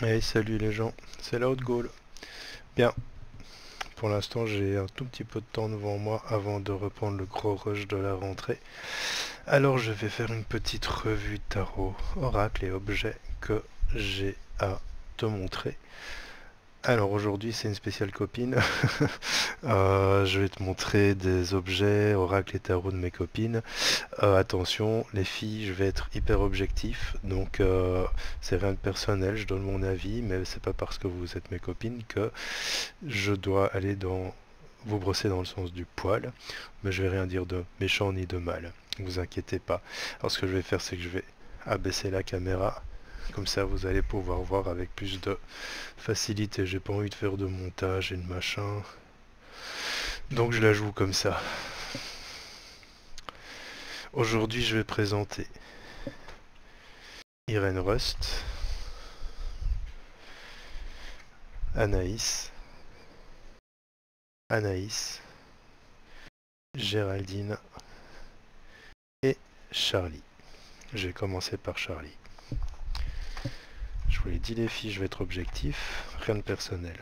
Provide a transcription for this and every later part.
Hey, salut les gens, c'est la haute Gaule. Bien, pour l'instant j'ai un tout petit peu de temps devant moi avant de reprendre le gros rush de la rentrée. Alors je vais faire une petite revue tarot, oracle et objets que j'ai à te montrer. Alors aujourd'hui c'est une spéciale copine. Je vais te montrer des objets, oracle et tarot de mes copines. Attention, les filles, je vais être hyper objectif, donc c'est rien de personnel, je donne mon avis, mais c'est pas parce que vous êtes mes copines que je dois aller dans vous brosser dans le sens du poil, mais je vais rien dire de méchant ni de mal, vous inquiétez pas. Alors ce que je vais faire, c'est que je vais abaisser la caméra, comme ça vous allez pouvoir voir avec plus de facilité. J'ai pas envie de faire de montage et de machin, donc je la joue comme ça. Aujourd'hui, je vais présenter Irène Rust, Anaïs, Géraldine et Charlie. Je vais commencer par Charlie. Je vous l'ai dit les filles, je vais être objectif, rien de personnel.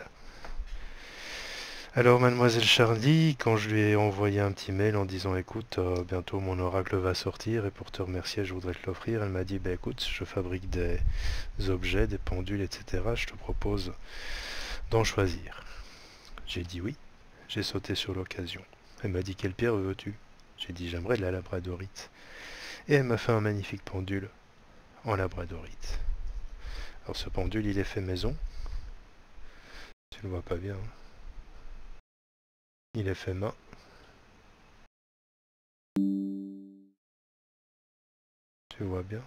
Alors mademoiselle Charlie, quand je lui ai envoyé un petit mail en disant écoute, bientôt mon oracle va sortir et pour te remercier je voudrais te l'offrir, elle m'a dit bah écoute, je fabrique des objets, des pendules, etc. Je te propose d'en choisir. J'ai dit oui, j'ai sauté sur l'occasion. Elle m'a dit quelle pierre veux-tu? J'ai dit j'aimerais de la labradorite. Et elle m'a fait un magnifique pendule en labradorite. Alors ce pendule il est fait maison. Tu le vois pas bien, hein. Il est fait main. Tu vois bien.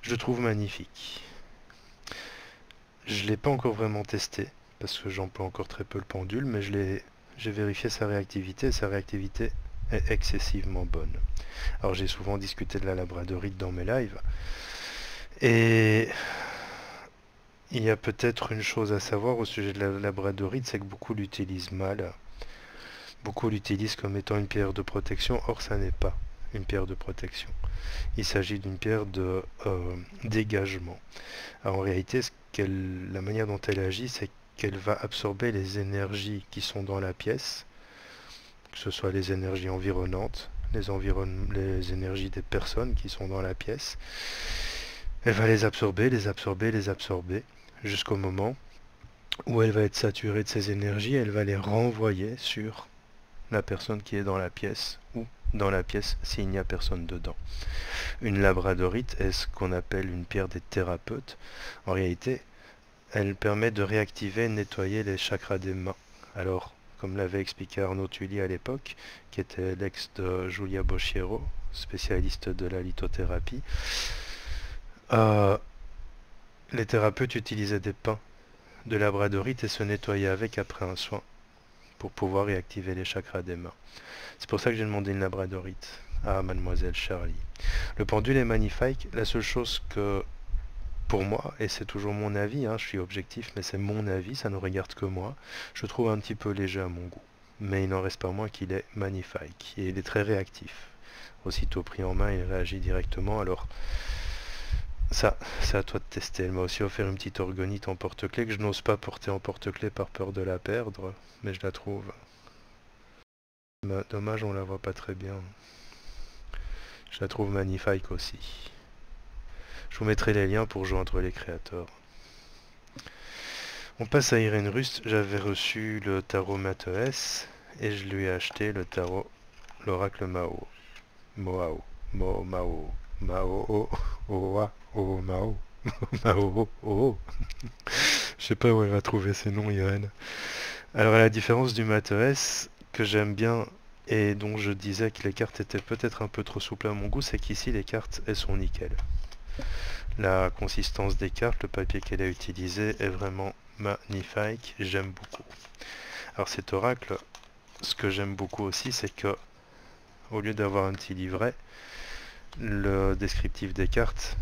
Je le trouve magnifique. Je ne l'ai pas encore vraiment testé, parce que j'emploie encore très peu le pendule, mais j'ai vérifié sa réactivité, et sa réactivité est excessivement bonne. Alors j'ai souvent discuté de la labradorite dans mes lives, et il y a peut-être une chose à savoir au sujet de la labradorite, c'est que beaucoup l'utilisent mal. Beaucoup l'utilisent comme étant une pierre de protection, or ça n'est pas une pierre de protection. Il s'agit d'une pierre de dégagement. Alors, en réalité, la manière dont elle agit, c'est qu'elle va absorber les énergies qui sont dans la pièce, que ce soit les énergies environnantes, les énergies des personnes qui sont dans la pièce. Elle va les absorber, les absorber, les absorber, jusqu'au moment où elle va être saturée de ces énergies, elle va les renvoyer sur la personne qui est dans la pièce ou dans la pièce s'il n'y a personne dedans. Une labradorite est ce qu'on appelle une pierre des thérapeutes. En réalité, elle permet de réactiver et nettoyer les chakras des mains. Alors, comme l'avait expliqué Arnaud Tully à l'époque, qui était l'ex de Julia Boschiero, spécialiste de la lithothérapie, euh, les thérapeutes utilisaient des pains de labradorite et se nettoyaient avec après un soin pour pouvoir réactiver les chakras des mains. C'est pour ça que j'ai demandé une labradorite à mademoiselle Charlie. Le pendule est magnifique. La seule chose que, pour moi, et c'est toujours mon avis, hein, je suis objectif, mais c'est mon avis, ça ne regarde que moi, je trouve un petit peu léger à mon goût. Mais il n'en reste pas moins qu'il est magnifique. Et il est très réactif. Aussitôt pris en main, il réagit directement. Alors, ça, c'est à toi de tester. Elle m'a aussi offert une petite orgonite en porte-clés que je n'ose pas porter en porte-clés par peur de la perdre, mais je la trouve. Dommage, on la voit pas très bien. Je la trouve magnifique aussi. Je vous mettrai les liens pour joindre les créateurs. On passe à Irène Rust. J'avais reçu le tarot Mathes et je lui ai acheté le tarot l'oracle Mao. Moao. Mo Mao. Mao. Oh. Oa. Oh. Mao. Mao. Oh. Je sais pas où elle va trouver ces noms, Irène. Alors, à la différence du Mathes que j'aime bien et dont je disais que les cartes étaient peut-être un peu trop souples à mon goût, c'est qu'ici les cartes elles sont nickel. La consistance des cartes, le papier qu'elle a utilisé est vraiment magnifique, j'aime beaucoup. Alors cet oracle, ce que j'aime beaucoup aussi, c'est que au lieu d'avoir un petit livret, le descriptif des cartes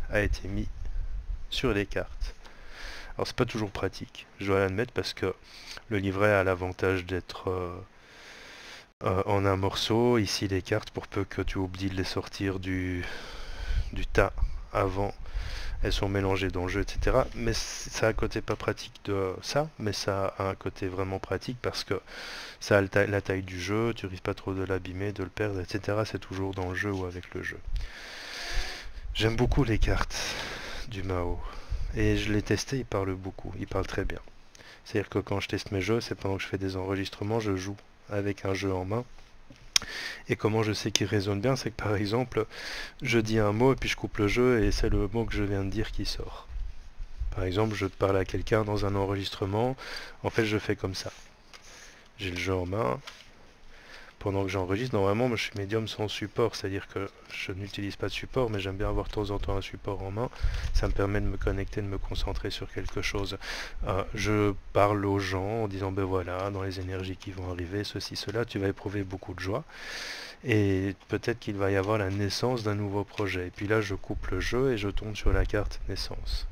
a été mis sur les cartes. Alors c'est pas toujours pratique, je dois l'admettre, parce que le livret a l'avantage d'être en un morceau. Ici les cartes, pour peu que tu oublies de les sortir du tas avant, elles sont mélangées dans le jeu, etc. Mais ça a un côté pas pratique de ça, mais ça a un côté vraiment pratique parce que ça a la taille du jeu, tu risques pas trop de l'abîmer, de le perdre, etc. C'est toujours dans le jeu ou avec le jeu. J'aime beaucoup les cartes du Mao. Et je l'ai testé, il parle beaucoup, il parle très bien. C'est-à-dire que quand je teste mes jeux, c'est pendant que je fais des enregistrements, je joue avec un jeu en main. Et comment je sais qu'il résonne bien, c'est que par exemple, je dis un mot et puis je coupe le jeu et c'est le mot que je viens de dire qui sort. Par exemple, je parle à quelqu'un dans un enregistrement, en fait je fais comme ça. J'ai le jeu en main. Pendant que j'enregistre, normalement, je suis médium sans support, c'est-à-dire que je n'utilise pas de support, mais j'aime bien avoir de temps en temps un support en main. Ça me permet de me connecter, de me concentrer sur quelque chose. Je parle aux gens en disant, ben voilà, dans les énergies qui vont arriver, ceci, cela, tu vas éprouver beaucoup de joie. Et peut-être qu'il va y avoir la naissance d'un nouveau projet. Et puis là, je coupe le jeu et je tombe sur la carte naissance.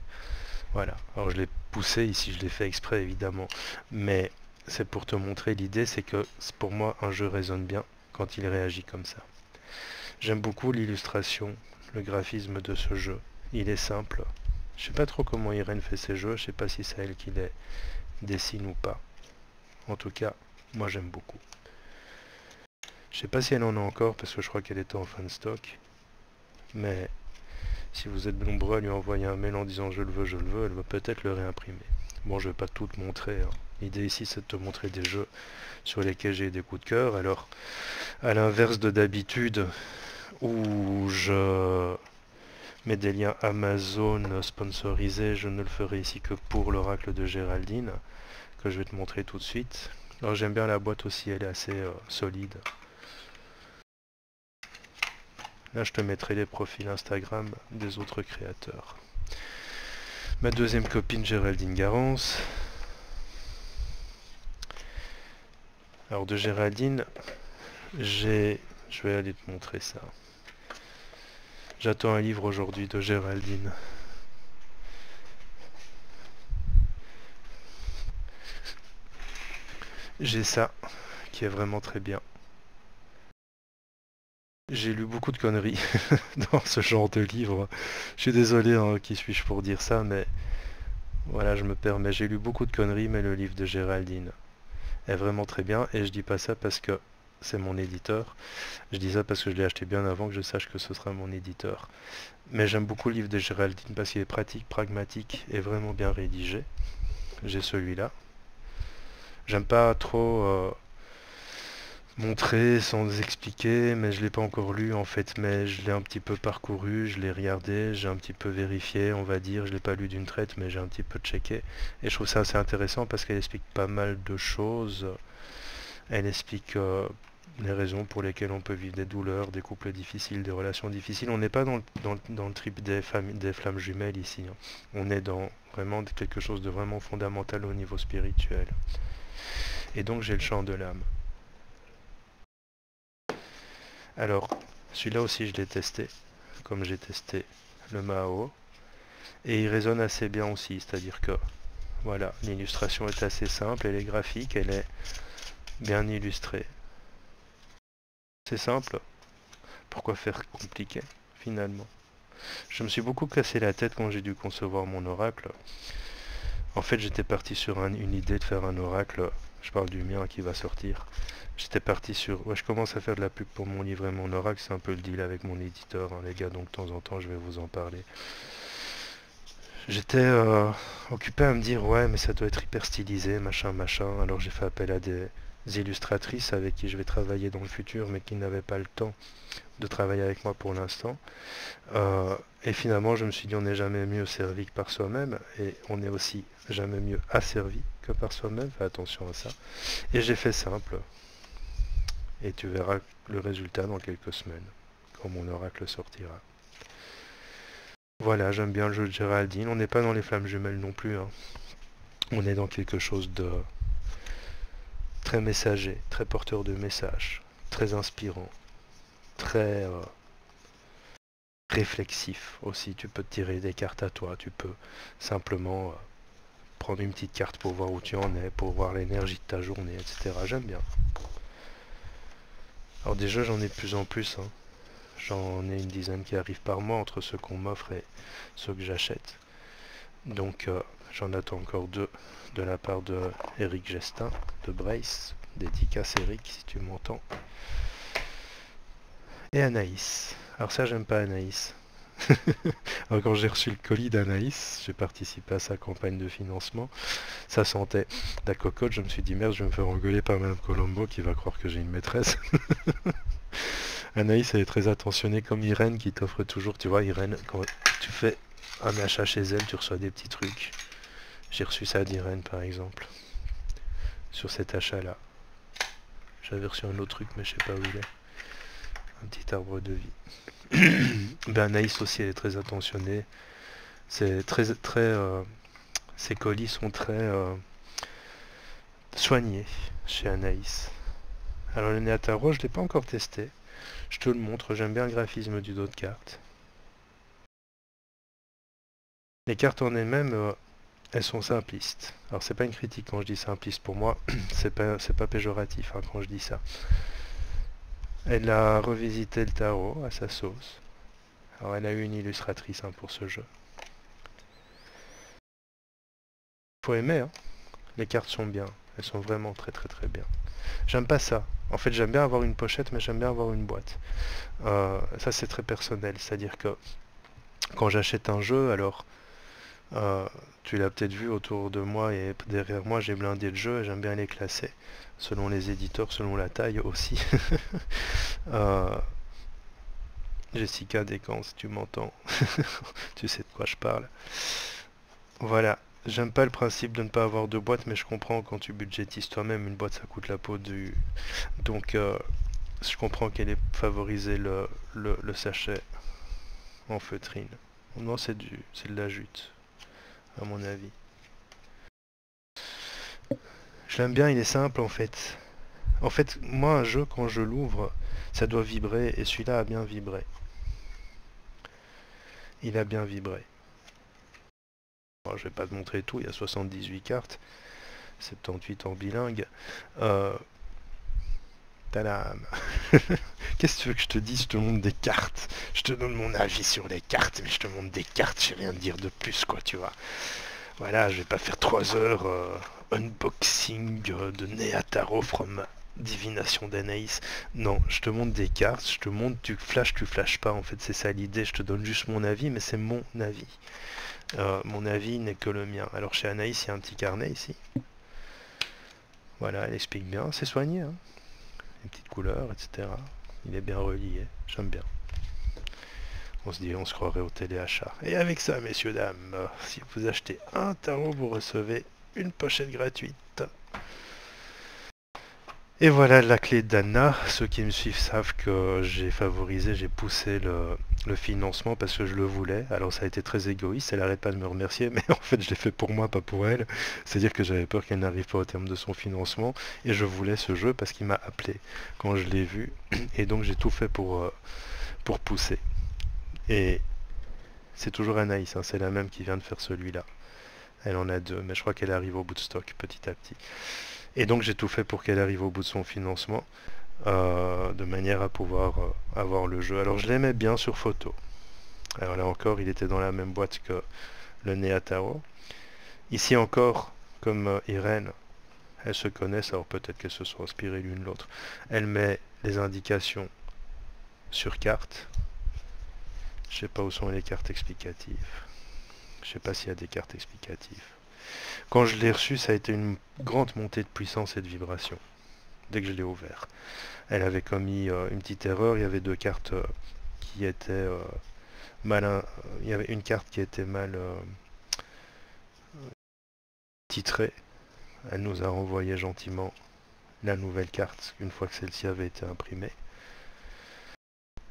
Voilà. Alors je l'ai poussé ici, je l'ai fait exprès évidemment. Mais c'est pour te montrer l'idée, c'est que pour moi un jeu résonne bien quand il réagit comme ça. J'aime beaucoup l'illustration, le graphisme de ce jeu. Il est simple. Je sais pas trop comment Irène fait ses jeux, je sais pas si c'est elle qui les dessine ou pas. En tout cas, moi j'aime beaucoup. Je sais pas si elle en a encore parce que je crois qu'elle était en fin de stock. Mais si vous êtes nombreux à lui envoyer un mail en disant je le veux, elle va peut-être le réimprimer. Bon, je vais pas tout te montrer, hein. L'idée ici, c'est de te montrer des jeux sur lesquels j'ai des coups de cœur. Alors, à l'inverse de d'habitude, où je mets des liens Amazon sponsorisés, je ne le ferai ici que pour l'oracle de Géraldine, que je vais te montrer tout de suite. Alors, j'aime bien la boîte aussi, elle est assez solide. Là, je te mettrai les profils Instagram des autres créateurs. Ma deuxième copine, Géraldine Garance. Alors de Géraldine, je vais aller te montrer ça. J'attends un livre aujourd'hui de Géraldine. J'ai ça, qui est vraiment très bien. J'ai lu beaucoup de conneries dans ce genre de livre. Je suis désolé, hein, qui suis-je pour dire ça, mais voilà, je me permets. J'ai lu beaucoup de conneries, mais le livre de Géraldine est vraiment très bien. Et je dis pas ça parce que c'est mon éditeur. Je dis ça parce que je l'ai acheté bien avant que je sache que ce sera mon éditeur. Mais j'aime beaucoup le livre de Géraldine parce qu'il est pratique, pragmatique et vraiment bien rédigé. J'ai celui-là. J'aime pas trop montrer sans expliquer, mais je l'ai pas encore lu en fait, mais je l'ai un petit peu parcouru, je l'ai regardé, j'ai un petit peu vérifié, on va dire, je l'ai pas lu d'une traite, mais j'ai un petit peu checké. Et je trouve ça assez intéressant parce qu'elle explique pas mal de choses. Elle explique les raisons pour lesquelles on peut vivre des douleurs, des couples difficiles, des relations difficiles. On n'est pas dans le trip des flammes jumelles ici, hein. On est dans vraiment quelque chose de vraiment fondamental au niveau spirituel. Et donc j'ai le chant de l'âme. Alors, celui-là aussi je l'ai testé, comme j'ai testé le Mao. Et il résonne assez bien aussi, c'est-à-dire que, voilà, l'illustration est assez simple, elle est graphique, elle est bien illustrée. C'est simple, pourquoi faire compliqué, finalement? Je me suis beaucoup cassé la tête quand j'ai dû concevoir mon oracle. En fait, j'étais parti sur une idée de faire un oracle, je parle du mien qui va sortir. J'étais parti sur... Ouais, je commence à faire de la pub pour mon livre et mon oracle, c'est un peu le deal avec mon éditeur, hein, les gars, donc de temps en temps je vais vous en parler. J'étais occupé à me dire, ouais, mais ça doit être hyper stylisé, machin, machin. Alors j'ai fait appel à des illustratrices avec qui je vais travailler dans le futur, mais qui n'avaient pas le temps de travailler avec moi pour l'instant. Et finalement, je me suis dit, on n'est jamais mieux servi que par soi-même, et on est aussi jamais mieux asservi que par soi-même. Fais attention à ça. Et j'ai fait simple. Et tu verras le résultat dans quelques semaines, quand mon oracle sortira. Voilà, j'aime bien le jeu de Géraldine. On n'est pas dans les flammes jumelles non plus, hein. On est dans quelque chose de très messager, très porteur de messages, très inspirant, très réflexif aussi. Tu peux te tirer des cartes à toi, tu peux simplement prendre une petite carte pour voir où tu en es, pour voir l'énergie de ta journée, etc. J'aime bien. Alors déjà j'en ai de plus en plus, hein. J'en ai une dizaine qui arrivent par mois entre ceux qu'on m'offre et ceux que j'achète. Donc j'en attends encore deux de la part de Eric Gestin de Brace. Dédicace Eric si tu m'entends. Et Anaïs. Alors ça j'aime pas Anaïs. Alors quand j'ai reçu le colis d'Anaïs, j'ai participé à sa campagne de financement, ça sentait la cocotte, je me suis dit merde, je vais me faire engueuler par Madame Colombo qui va croire que j'ai une maîtresse. Anaïs elle est très attentionnée comme Irène qui t'offre toujours, tu vois Irène, quand tu fais un achat chez elle, tu reçois des petits trucs. J'ai reçu ça d'Irène par exemple, sur cet achat là. J'avais reçu un autre truc mais je sais pas où il est. Un petit arbre de vie. Ben Anaïs aussi elle est très attentionnée. C'est très ces colis sont très soignés chez Anaïs. Alors le Néataro je l'ai pas encore testé. Je te le montre, j'aime bien le graphisme du dos de carte. Les cartes en elles-mêmes, elles sont simplistes. Alors c'est pas une critique quand je dis simpliste pour moi, c'est pas péjoratif hein, quand je dis ça. Elle a revisité le tarot à sa sauce. Alors elle a eu une illustratrice hein, pour ce jeu. Faut aimer, hein. Les cartes sont bien. Elles sont vraiment très très très bien. J'aime pas ça. En fait j'aime bien avoir une pochette mais j'aime bien avoir une boîte. Ça c'est très personnel. C'est-à-dire que quand j'achète un jeu, alors tu l'as peut-être vu autour de moi et derrière moi j'ai blindé de jeux et j'aime bien les classer. Selon les éditeurs, selon la taille aussi. Jessica Descamps, si tu m'entends, tu sais de quoi je parle. Voilà, j'aime pas le principe de ne pas avoir de boîte, mais je comprends quand tu budgétises toi-même, une boîte ça coûte la peau du... Donc je comprends qu'elle ait favorisé le sachet en feutrine. Non, c'est de la jute, à mon avis. Je l'aime bien, il est simple en fait. En fait, moi un jeu, quand je l'ouvre, ça doit vibrer, et celui-là a bien vibré. Il a bien vibré. Alors, je vais pas te montrer tout, il y a 78 cartes, 78 en bilingue. Tadam. Qu'est-ce que tu veux que je te dise? Je te montre des cartes. Je te donne mon avis sur les cartes, mais je te montre des cartes, je sais rien dire de plus, quoi, tu vois. Voilà, je vais pas faire 3 heures unboxing de Néataro from Divination d'Anaïs. Non, je te montre des cartes, je te montre, tu flashes pas, en fait, c'est ça l'idée. Je te donne juste mon avis, mais c'est mon avis. Mon avis n'est que le mien. Alors chez Anaïs, il y a un petit carnet ici. Voilà, elle explique bien, c'est soigné, hein. Les petites couleurs, etc. Il est bien relié, j'aime bien. On se croirait au téléachat. Et avec ça, messieurs, dames, si vous achetez un tarot, vous recevez une pochette gratuite. Et voilà la clé d'Anna. Ceux qui me suivent savent que j'ai favorisé, j'ai poussé le financement parce que je le voulais. Alors ça a été très égoïste, elle n'arrête pas de me remercier, mais en fait je l'ai fait pour moi, pas pour elle. C'est-à-dire que j'avais peur qu'elle n'arrive pas au terme de son financement et je voulais ce jeu parce qu'il m'a appelé quand je l'ai vu. Et donc j'ai tout fait pour pousser. Et c'est toujours Anaïs, hein, c'est la même qui vient de faire celui-là. Elle en a deux, mais je crois qu'elle arrive au bout de stock petit à petit. Et donc j'ai tout fait pour qu'elle arrive au bout de son financement, de manière à pouvoir avoir le jeu. Alors je l'aimais bien sur photo. Alors là encore, il était dans la même boîte que le Néataro. Ici encore, comme Irène, elles se connaissent, alors peut-être qu'elles se sont inspirées l'une l'autre. Elle met les indications sur carte. Je sais pas où sont les cartes explicatives. Je sais pas s'il y a des cartes explicatives. Quand je l'ai reçu, ça a été une grande montée de puissance et de vibration. Dès que je l'ai ouvert. Elle avait commis une petite erreur. Il y avait deux cartes qui étaient mal... il y avait une carte qui était mal titrée. Elle nous a renvoyé gentiment la nouvelle carte une fois que celle-ci avait été imprimée.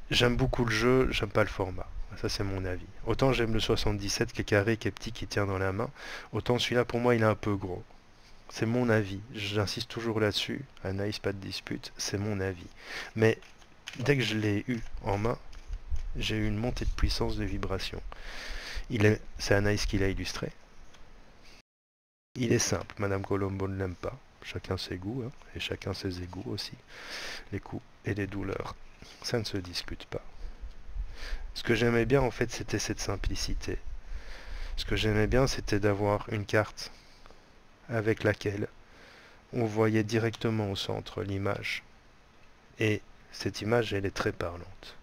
J'aime beaucoup le jeu, j'aime pas le format. Ça c'est mon avis. Autant j'aime le 77 qui est carré, qui est petit, qui tient dans la main. Autant celui-là pour moi il est un peu gros. C'est mon avis. J'insiste toujours là-dessus. Anaïs, pas de dispute. C'est mon avis. Mais dès que je l'ai eu en main, j'ai eu une montée de puissance de vibration. C'est Anaïs qui l'a illustré. Il est simple. Madame Colombo ne l'aime pas. Chacun ses goûts, hein, et chacun ses égouts aussi. Les coups. et les douleurs. Ça ne se discute pas. Ce que j'aimais bien en fait, c'était cette simplicité. Ce que j'aimais bien, c'était d'avoir une carte avec laquelle on voyait directement au centre l'image. Et cette image, elle est très parlante.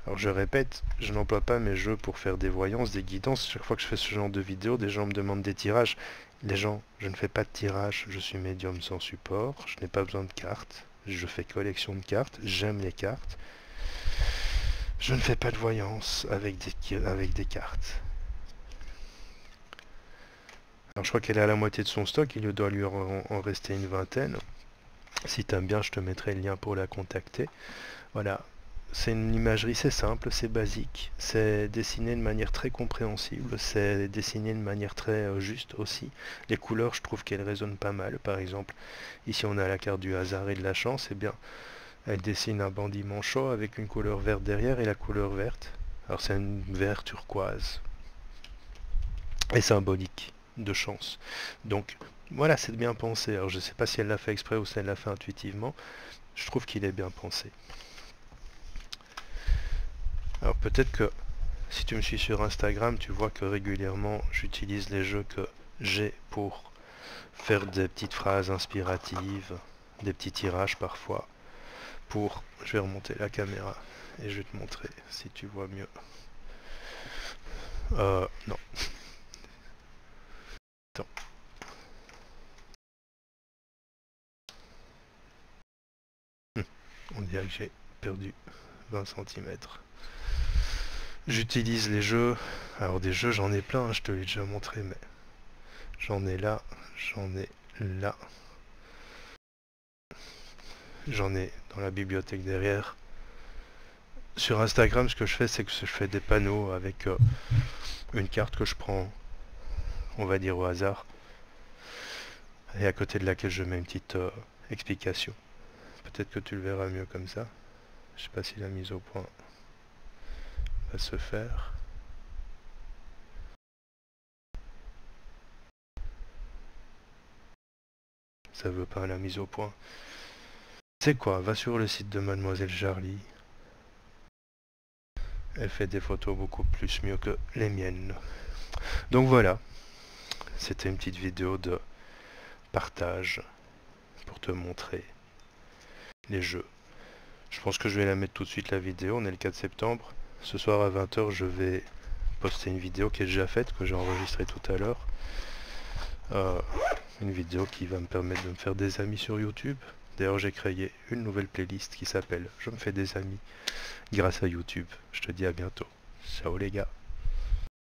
Alors je répète, je n'emploie pas mes jeux pour faire des voyances, des guidances. Chaque fois que je fais ce genre de vidéo, des gens me demandent des tirages. Les gens, je ne fais pas de tirage, je suis médium sans support, je n'ai pas besoin de cartes. Je fais collection de cartes, j'aime les cartes. Je ne fais pas de voyance avec des cartes. Alors je crois qu'elle est à la moitié de son stock, il doit lui en rester une vingtaine. Si t'aimes bien, je te mettrai le lien pour la contacter. Voilà, c'est une imagerie, c'est simple, c'est basique, c'est dessiné de manière très compréhensible, c'est dessiné de manière très juste aussi. Les couleurs, je trouve qu'elles résonnent pas mal. Par exemple, ici on a la carte du hasard et de la chance, et bien elle dessine un bandit manchot avec une couleur verte derrière et la couleur verte. Alors c'est une vert turquoise et symbolique de chance. Donc voilà, c'est bien pensé. Alors je sais pas si elle l'a fait exprès ou si elle l'a fait intuitivement. Je trouve qu'il est bien pensé. Alors peut-être que si tu me suis sur Instagram, tu vois que régulièrement j'utilise les jeux que j'ai pour faire des petites phrases inspiratives, des petits tirages parfois. Je vais remonter la caméra et je vais te montrer si tu vois mieux. Non. Attends. On dirait que j'ai perdu 20 cm. J'utilise les jeux. Alors des jeux, j'en ai plein, je te l'ai déjà montré, mais j'en ai là, j'en ai là. J'en ai dans la bibliothèque derrière. Sur Instagram, ce que je fais, c'est que je fais des panneaux avec une carte que je prends, on va dire au hasard, et à côté de laquelle je mets une petite explication. Peut-être que tu le verras mieux comme ça. Je sais pas si la mise au point va se faire. Ça veut pas la mise au point. C'est quoi? Va sur le site de Mademoiselle Charlie. Elle fait des photos beaucoup plus mieux que les miennes. Donc voilà. C'était une petite vidéo de partage pour te montrer les jeux. Je pense que je vais la mettre tout de suite la vidéo. On est le 4 septembre. Ce soir à 20 h, je vais poster une vidéo qui est déjà faite, que j'ai enregistrée tout à l'heure. Une vidéo qui va me permettre de me faire des amis sur YouTube. D'ailleurs, j'ai créé une nouvelle playlist qui s'appelle Je me fais des amis grâce à YouTube. Je te dis à bientôt. Ciao les gars.